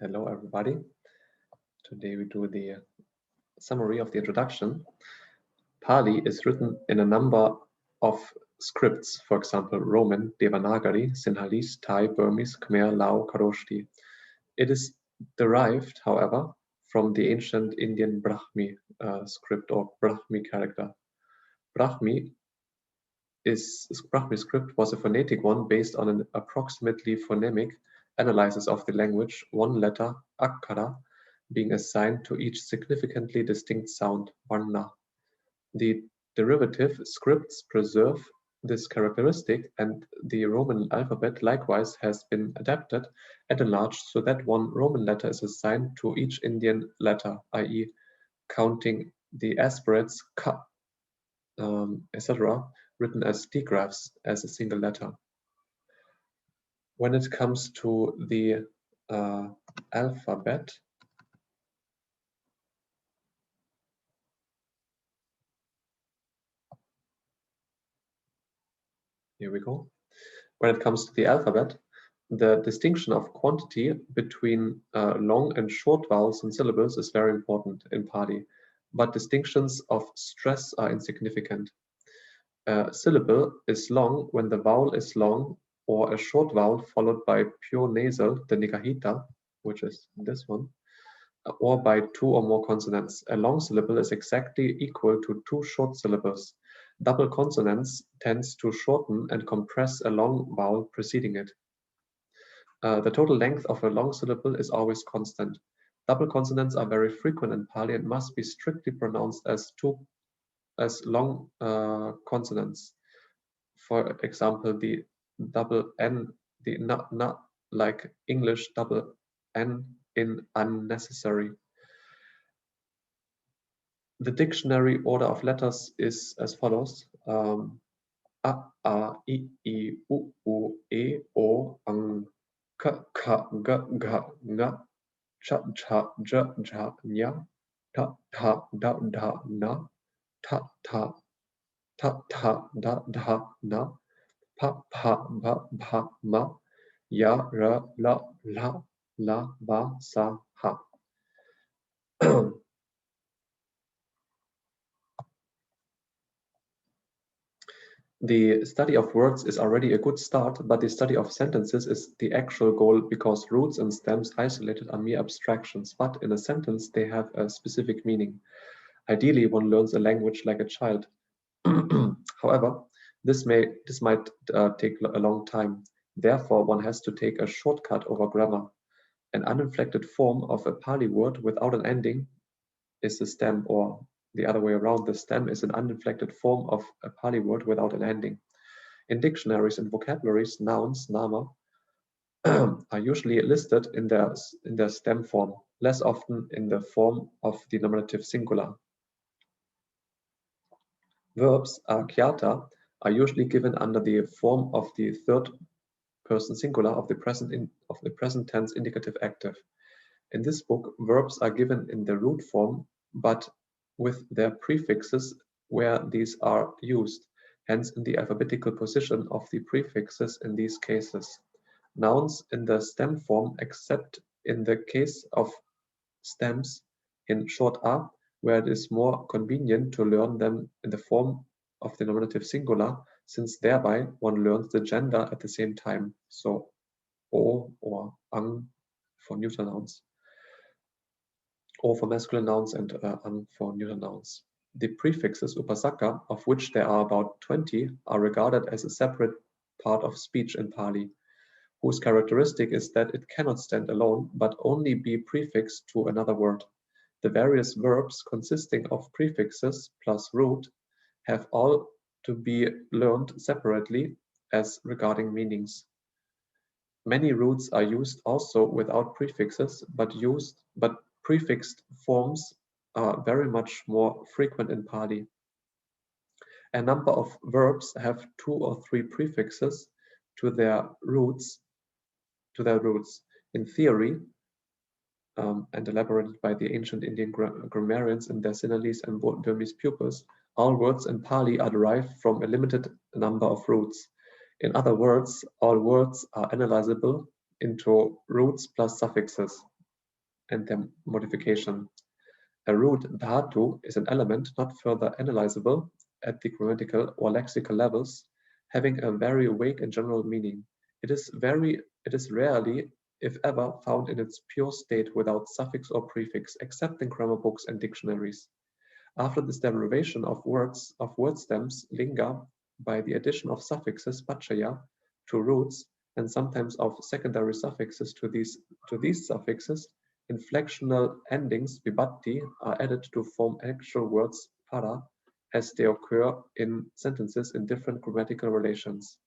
Hello, everybody. Today we do the summary of the introduction. Pali is written in a number of scripts, for example, Roman, Devanagari, Sinhalese, Thai, Burmese, Khmer, Lao, Kharoshthi. It is derived, however, from the ancient Indian Brahmi script or Brahmi character. Brahmi script was a phonetic one based on an approximately phonemic analysis of the language, one letter, aṭṭhakathā, being assigned to each significantly distinct sound, vaṃsa. The derivative scripts preserve this characteristic, and the Roman alphabet likewise has been adapted and enlarged so that one Roman letter is assigned to each Indian letter, i.e. counting the aspirates ka, etc., written as digraphs as a single letter. When it comes to the alphabet, here we go. When it comes to the alphabet, the distinction of quantity between long and short vowels and syllables is very important in Pali, but distinctions of stress are insignificant. A syllable is long when the vowel is long, or a short vowel followed by pure nasal, the nikahita, which is this one, or by two or more consonants. A long syllable is exactly equal to two short syllables. Double consonants tends to shorten and compress a long vowel preceding it. The total length of a long syllable is always constant. Double consonants are very frequent in Pali and must be strictly pronounced as long consonants. For example, the double N, the na, like English double N in unnecessary. The dictionary order of letters is as follows: a, I, u, e, o, ang, k, g, ng, ch, j, nya, ta, da, na, ta, da, na, pa, ba, ma, ya, la, ba, sa, ha. The study of words is already a good start, but the study of sentences is the actual goal because roots and stems isolated are mere abstractions, but in a sentence they have a specific meaning. Ideally, one learns a language like a child. However, this might take a long time. Therefore, one has to take a shortcut over grammar. An uninflected form of a Pali word without an ending is the stem, or the other way around, the stem is an uninflected form of a Pali word without an ending. In dictionaries and vocabularies, nouns, nama, are usually listed in their stem form, less often in the form of the nominative singular. Verbs, aṭṭhakathā, are usually given under the form of the third person singular of the present tense indicative active. In this book, verbs are given in the root form, but with their prefixes where these are used, hence in the alphabetical position of the prefixes in these cases. Nouns in the stem form, except in the case of stems in short a, where it is more convenient to learn them in the form of the nominative singular, since thereby one learns the gender at the same time. So o or ang for neuter nouns, o for masculine nouns, and ang for neuter nouns. The prefixes upasaka, of which there are about 20, are regarded as a separate part of speech in Pali, whose characteristic is that it cannot stand alone, but only be prefixed to another word. The various verbs consisting of prefixes plus root have all to be learned separately as regarding meanings. Many roots are used also without prefixes, but prefixed forms are very much more frequent in Pali. A number of verbs have 2 or 3 prefixes to their roots. In theory, and elaborated by the ancient Indian grammarians in their Sinhalese and Burmese pupils, all words in Pali are derived from a limited number of roots. In other words, all words are analyzable into roots plus suffixes. and their modification. A root dhatu is an element not further analyzable at the grammatical or lexical levels, having a very vague and general meaning. It is rarely, if ever, found in its pure state without suffix or prefix, except in grammar books and dictionaries. After this derivation of word stems, linga, by the addition of suffixes pācchaya to roots, and sometimes of secondary suffixes to these suffixes, inflectional endings vibhakti are added to form actual words para, as they occur in sentences in different grammatical relations.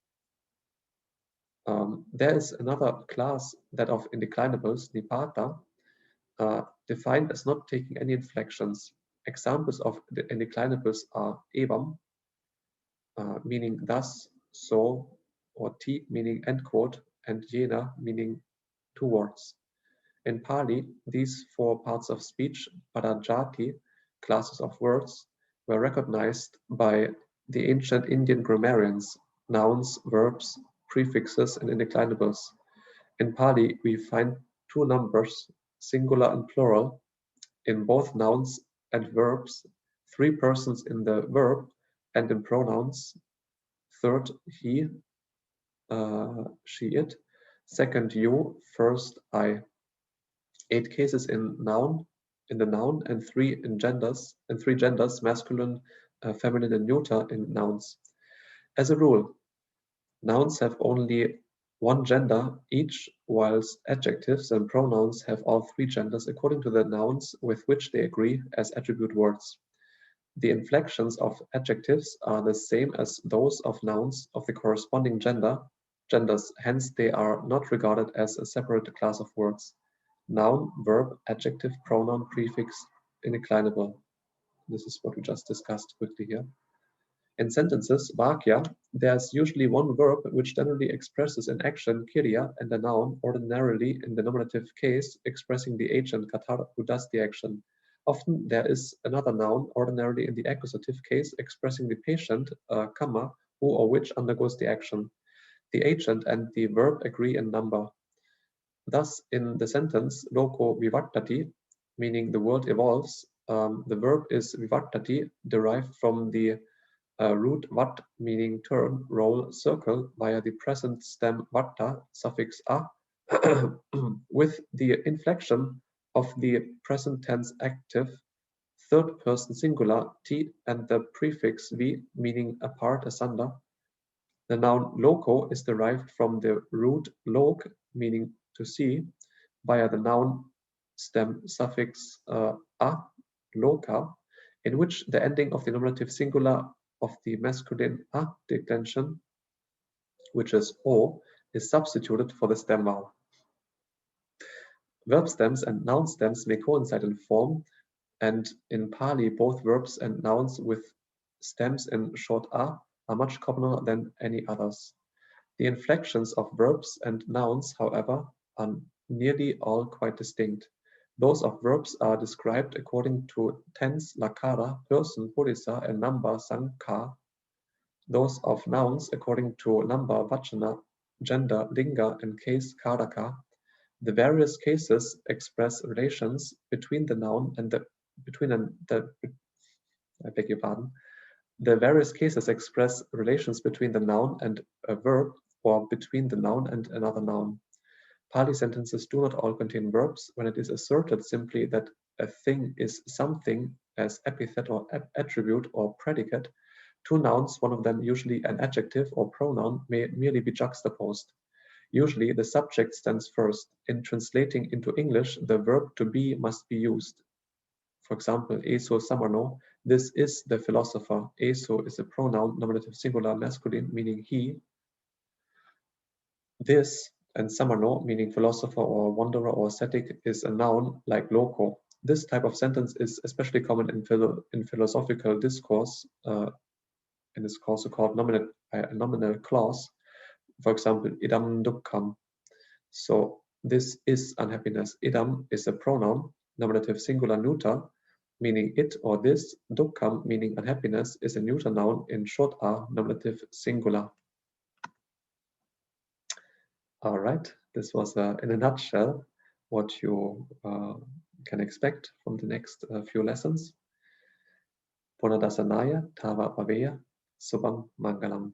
There is another class, that of indeclinables, nipata, defined as not taking any inflections. Examples of the indeclinables are evam, meaning thus, so, or ti, meaning end quote, and yena, meaning towards. In Pali, these four parts of speech, padajati, classes of words, were recognized by the ancient Indian grammarians: nouns, verbs, prefixes, and indeclinables. In Pali, we find two numbers, singular and plural, in both nouns and verbs, three persons in the verb, and in pronouns, third he, she, it, second you, first I. 8 cases in the noun, and three genders, masculine, feminine, and neuter in nouns. As a rule, nouns have only one gender each, whilst adjectives and pronouns have all three genders according to the nouns with which they agree as attribute words. The inflections of adjectives are the same as those of nouns of the corresponding genders, hence they are not regarded as a separate class of words. Noun, verb, adjective, pronoun, prefix, indeclinable. This is what we just discussed quickly here. In sentences, vakya, there's usually one verb which generally expresses an action, kriya, and a noun, ordinarily in the nominative case, expressing the agent, kathā, who does the action. Often there is another noun, ordinarily in the accusative case, expressing the patient, kamma, who or which undergoes the action. The agent and the verb agree in number. Thus, in the sentence, loko vivaktati, meaning the world evolves, the verb is vivaktati, derived from the root vat, meaning turn, roll, circle, via the present stem vatta, suffix a, with the inflection of the present tense active, third person singular, t, and the prefix v, meaning apart, asunder. The noun loco is derived from the root lok, meaning to see, via the noun stem suffix a, loka, in which the ending of the nominative singular of the masculine a declension, which is o, is substituted for the stem vowel. Verb stems and noun stems may coincide in form, and in Pali, both verbs and nouns with stems in short a are much commoner than any others. The inflections of verbs and nouns, however, are nearly all quite distinct. Those of verbs are described according to tense lakara, person, purisa, and number sankha. Those of nouns according to number vachana, gender, linga, and case karaka. The various cases express relations between the noun and I beg your pardon. The various cases express relations between the noun and a verb, or between the noun and another noun. Pali sentences do not all contain verbs when it is asserted simply that a thing is something as epithet or attribute or predicate. Two nouns, one of them usually an adjective or pronoun, may merely be juxtaposed. Usually the subject stands first. In translating into English, the verb to be must be used. For example, eso samarno, this is the philosopher. Eso is a pronoun, nominative singular, masculine, meaning he. This, and samarno, meaning philosopher or wanderer or ascetic, is a noun like loco. This type of sentence is especially common in philosophical discourse, and is also called nominal clause. For example, idam dukkham. So this is unhappiness. Idam is a pronoun, nominative singular neuter, meaning it or this. Dukkham, meaning unhappiness, is a neuter noun in short a, nominative singular. All right, this was in a nutshell what you can expect from the next few lessons. Purnadasanaya Tava Paveya Subham Mangalam.